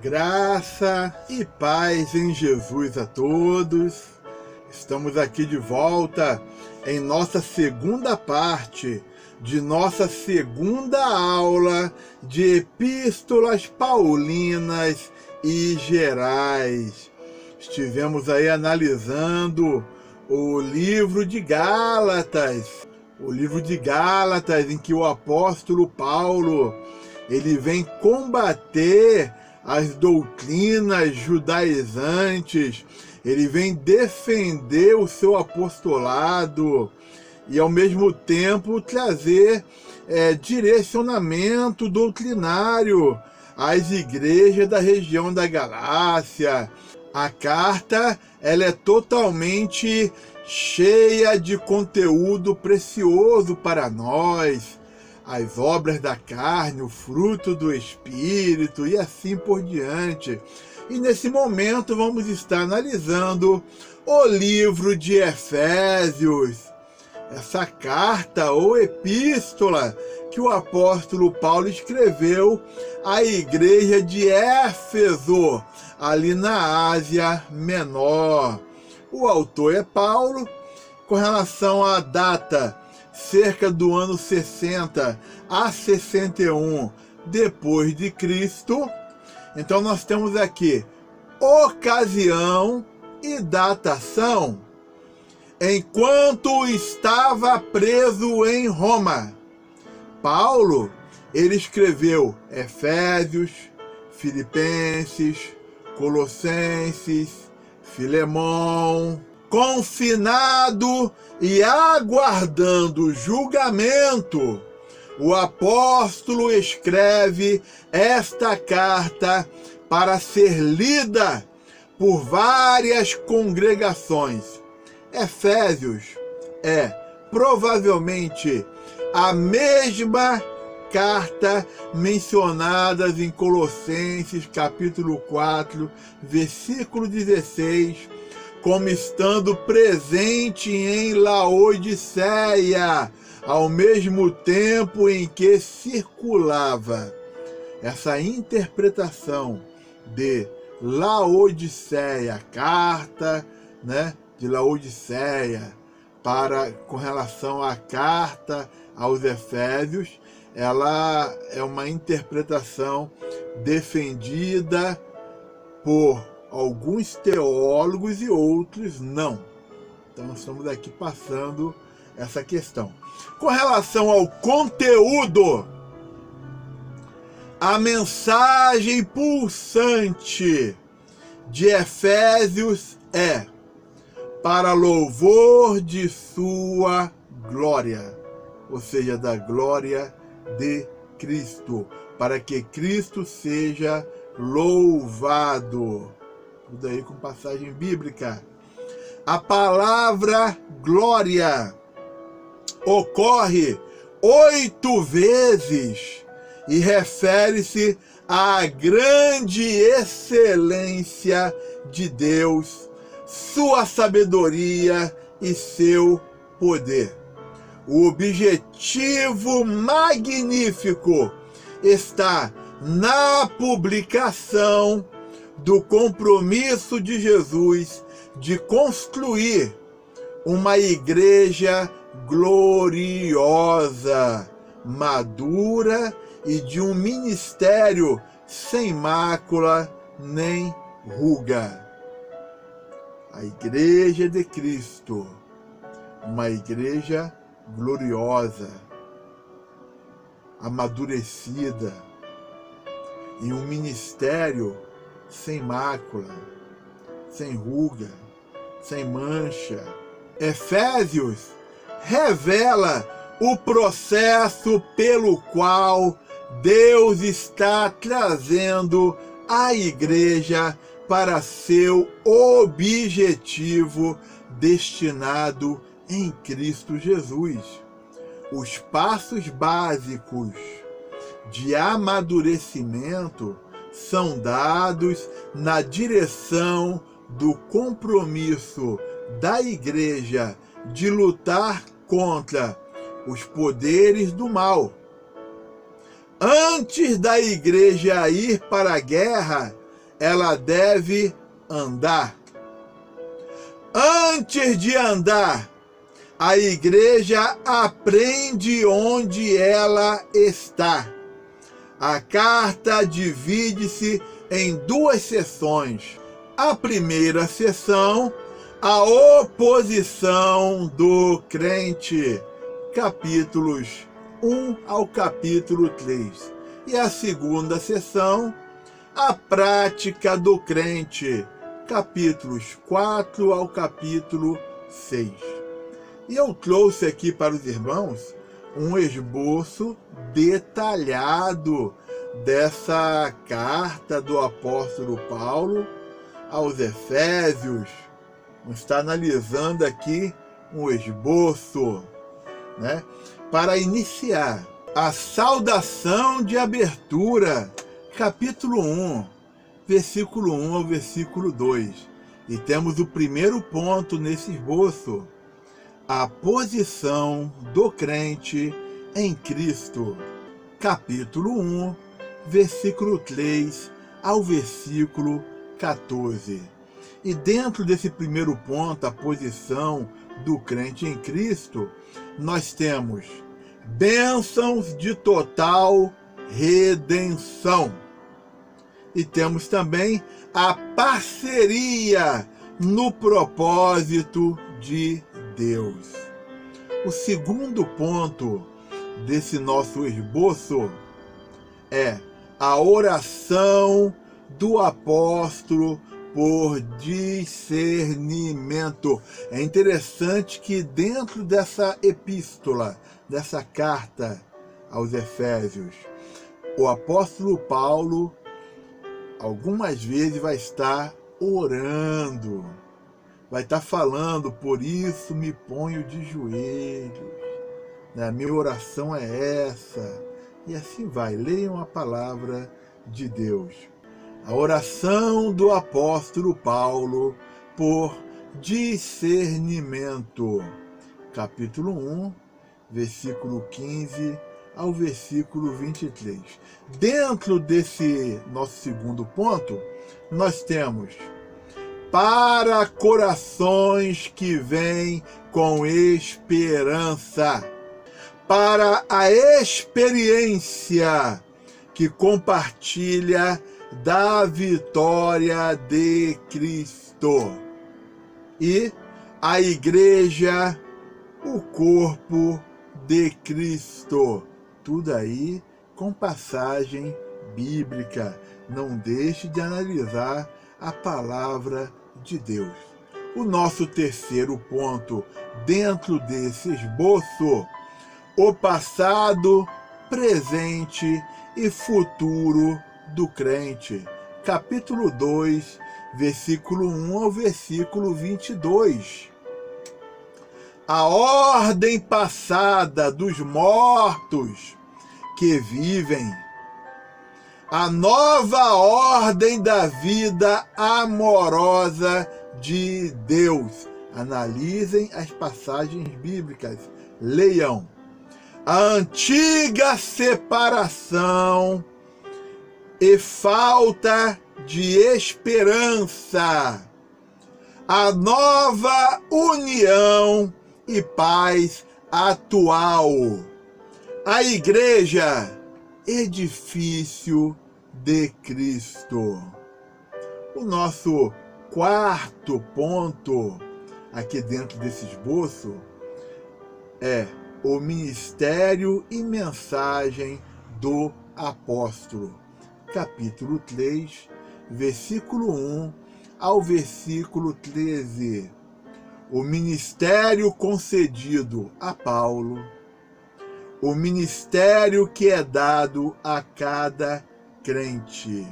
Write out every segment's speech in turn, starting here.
Graça e paz em Jesus a todos. Estamos aqui de volta em nossa segunda parte de nossa segunda aula de epístolas paulinas e gerais. Estivemos aí analisando o livro de Gálatas, em que o apóstolo Paulo ele vem combater as doutrinas judaizantes, ele vem defender o seu apostolado e, ao mesmo tempo, trazer direcionamento doutrinário às igrejas da região da Galácia. A carta ela é totalmente cheia de conteúdo precioso para nós, as obras da carne, o fruto do Espírito e assim por diante. E nesse momento vamos estar analisando o livro de Efésios, essa carta ou epístola que o apóstolo Paulo escreveu à igreja de Éfeso, ali na Ásia Menor. O autor é Paulo. Com relação à data, cerca do ano 60 a 61 depois de Cristo. Então nós temos aqui ocasião e datação. Enquanto estava preso em Roma, Paulo ele escreveu Efésios, Filipenses, Colossenses, Filemão. Confinado e aguardando julgamento, o apóstolo escreve esta carta para ser lida por várias congregações. Efésios é provavelmente a mesma carta mencionada em Colossenses capítulo 4, versículo 16, como estando presente em Laodiceia, ao mesmo tempo em que circulava. Essa interpretação de Laodiceia, carta, de Laodiceia, com relação à carta aos Efésios, ela é uma interpretação defendida por alguns teólogos e outros não. Então nós estamos aqui passando essa questão. Com relação ao conteúdo, a mensagem pulsante de Efésios é para louvor de sua glória, ou seja, da glória de Cristo, para que Cristo seja louvado. Tudo aí com passagem bíblica. A palavra glória ocorre 8 vezes e refere-se à grande excelência de Deus, sua sabedoria e seu poder. O objetivo magnífico está na publicação do compromisso de Jesus de construir uma igreja gloriosa, madura e de um ministério sem mácula nem ruga. A igreja de Cristo, uma igreja gloriosa, amadurecida e um ministério sem mácula, sem ruga, sem mancha. Efésios revela o processo pelo qual Deus está trazendo a igreja para seu objetivo destinado em Cristo Jesus. Os passos básicos de amadurecimento são dados na direção do compromisso da igreja de lutar contra os poderes do mal. Antes da igreja ir para a guerra, ela deve andar. Antes de andar, a igreja aprende onde ela está. A carta divide-se em duas seções. A primeira seção, a oposição do crente, capítulos 1 ao capítulo 3. E a segunda seção, a prática do crente, capítulos 4 ao capítulo 6. E eu trouxe aqui para os irmãos um esboço detalhado dessa carta do apóstolo Paulo aos Efésios. Está analisando aqui um esboço, né, para iniciar a saudação de abertura, capítulo 1, versículo 1 ao versículo 2. E temos o primeiro ponto nesse esboço: a posição do crente em Cristo. Capítulo 1, versículo 3 ao versículo 14. E dentro desse primeiro ponto, a posição do crente em Cristo, nós temos bênçãos de total redenção. E temos também a parceria no propósito de Deus. O segundo ponto desse nosso esboço é a oração do apóstolo por discernimento. É interessante que dentro dessa epístola, dessa carta aos Efésios, o apóstolo Paulo algumas vezes vai estar orando, vai estar falando: por isso me ponho de joelhos, a minha oração é essa, e assim vai. Leiam a palavra de Deus. A oração do apóstolo Paulo por discernimento, capítulo 1, versículo 15 ao versículo 23. Dentro desse nosso segundo ponto, nós temos para corações que vêm com esperança, para a experiência que compartilha da vitória de Cristo, e a igreja, o corpo de Cristo. Tudo aí com passagem bíblica. Não deixe de analisar a palavra de Deus. O nosso terceiro ponto dentro desse esboço: o passado, presente e futuro do crente. Capítulo 2, versículo 1 ao versículo 22. A ordem passada dos mortos que vivem, a nova ordem da vida amorosa de Deus. Analisem as passagens bíblicas, leiam. A antiga separação e falta de esperança, a nova união e paz atual. A igreja, edifício de Cristo. O nosso quarto ponto aqui dentro desse esboço é o ministério e mensagem do apóstolo. Capítulo 3, versículo 1 ao versículo 13. O ministério concedido a Paulo, o ministério que é dado a cada crente.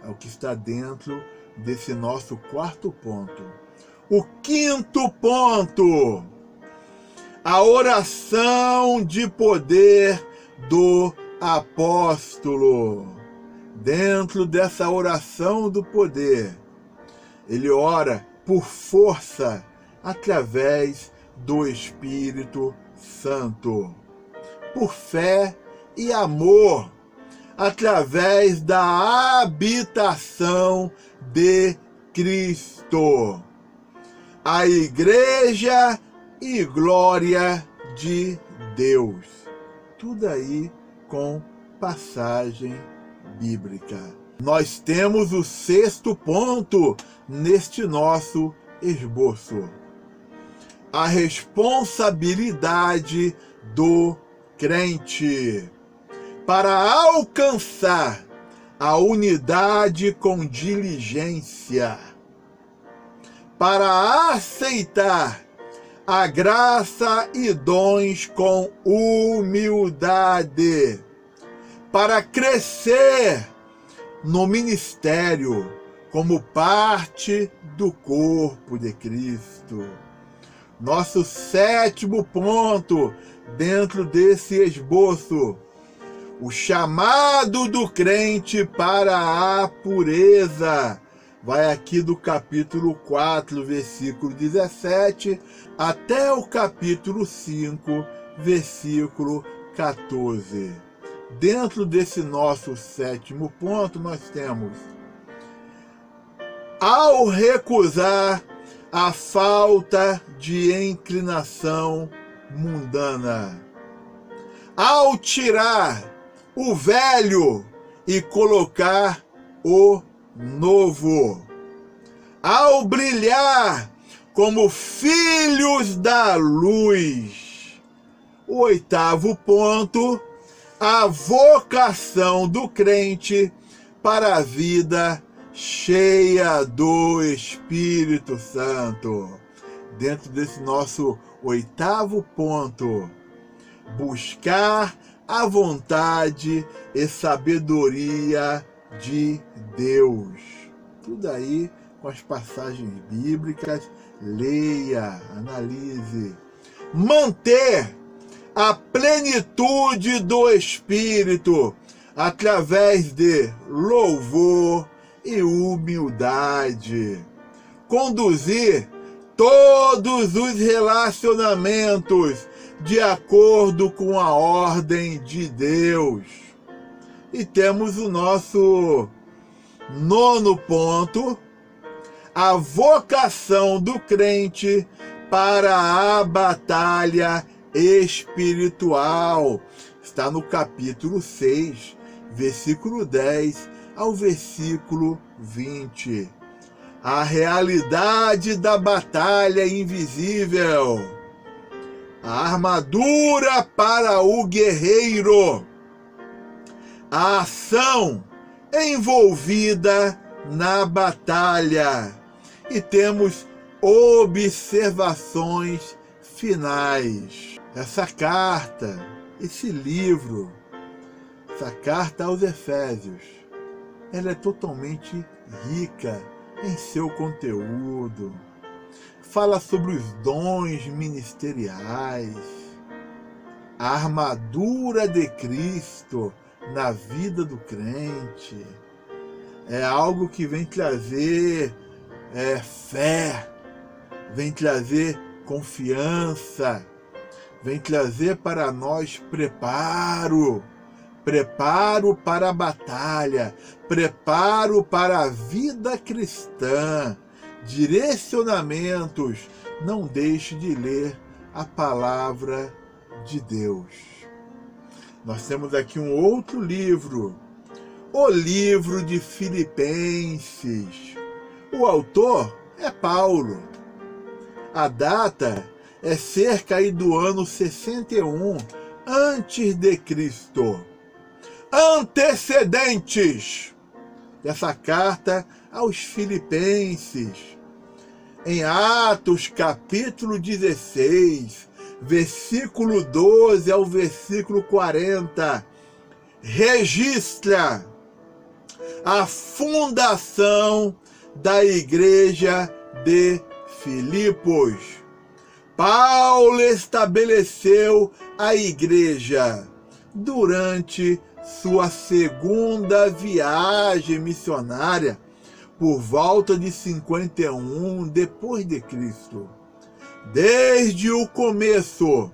É o que está dentro desse nosso quarto ponto. O quinto ponto: a oração de poder do apóstolo. Dentro dessa oração do poder, ele ora por força através do Espírito Santo, por fé e amor, através da habitação de Cristo. A igreja e glória de Deus. Tudo aí com passagem bíblica. Nós temos o 6º ponto neste nosso esboço. A responsabilidade do crente para alcançar a unidade com diligência, para aceitar a graça e dons com humildade, para crescer no ministério como parte do corpo de Cristo. Nosso 7º ponto dentro desse esboço: o chamado do crente para a pureza. Vai aqui do capítulo 4, versículo 17, até o capítulo 5, versículo 14. Dentro desse nosso 7º ponto, nós temos: ao recusar a falta de inclinação mundana, ao tirar o velho e colocar o novo, ao brilhar como filhos da luz. O 8º ponto: a vocação do crente para a vida cheia do Espírito Santo. Dentro desse nosso 8º ponto: buscar a vontade e sabedoria de Deus. Tudo aí com as passagens bíblicas. Leia, analise. Manter a plenitude do Espírito através de louvor e humildade. Conduzir todos os relacionamentos de acordo com a ordem de Deus. E temos o nosso 9º ponto: a vocação do crente para a batalha espiritual. Está no capítulo 6, versículo 10 ao versículo 20. A realidade da batalha invisível. A armadura para o guerreiro. A ação envolvida na batalha. E temos observações finais. Essa carta, esse livro, essa carta aos Efésios, ela é totalmente rica em seu conteúdo. Fala sobre os dons ministeriais, a armadura de Cristo na vida do crente. É algo que vem trazer fé, vem trazer confiança, vem trazer para nós preparo para a batalha, preparo para a vida cristã, direcionamentos. Não deixe de ler a palavra de Deus. Nós temos aqui um outro livro, o livro de Filipenses. O autor é Paulo. A data é cerca aí do ano 61 antes de Cristo. Antecedentes dessa carta aos Filipenses. Em Atos, capítulo 16, versículo 12 ao versículo 40, registra a fundação da igreja de Filipos. Paulo estabeleceu a igreja durante sua segunda viagem missionária, por volta de 51 depois de Cristo. Desde o começo,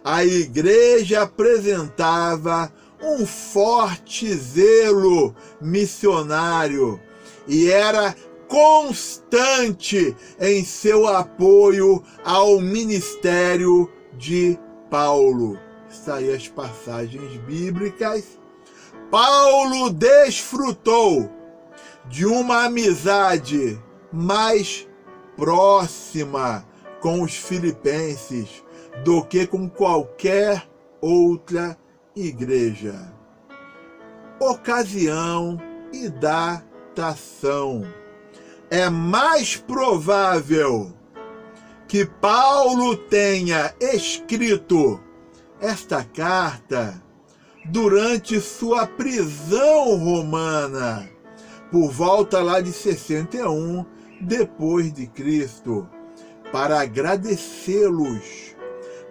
a igreja apresentava um forte zelo missionário e era constante em seu apoio ao ministério de Paulo. Está aí as passagens bíblicas. Paulo desfrutou de uma amizade mais próxima com os filipenses do que com qualquer outra igreja. Ocasião e datação. É mais provável que Paulo tenha escrito esta carta durante sua prisão romana, por volta lá de 61 depois de Cristo, para agradecê-los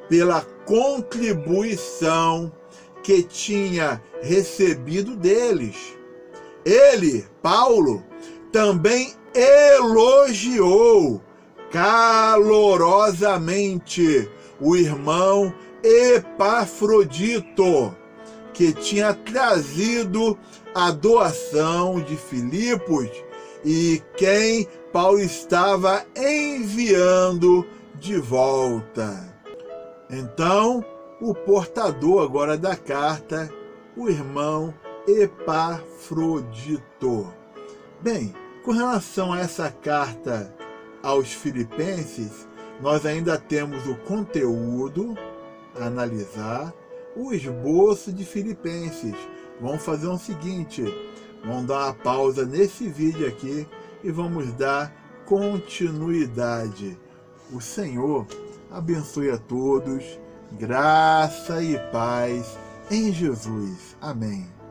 pela contribuição que tinha recebido deles. Ele, Paulo, também elogiou calorosamente o irmão Epafrodito, que tinha trazido a doação de Filipos e quem Paulo estava enviando de volta. Então, o portador agora da carta, o irmão Epafrodito. Bem, com relação a essa carta aos filipenses, nós ainda temos o conteúdo a analisar, o esboço de Filipenses. Vamos fazer o seguinte, vamos dar uma pausa nesse vídeo aqui e vamos dar continuidade. O Senhor abençoe a todos, graça e paz em Jesus. Amém.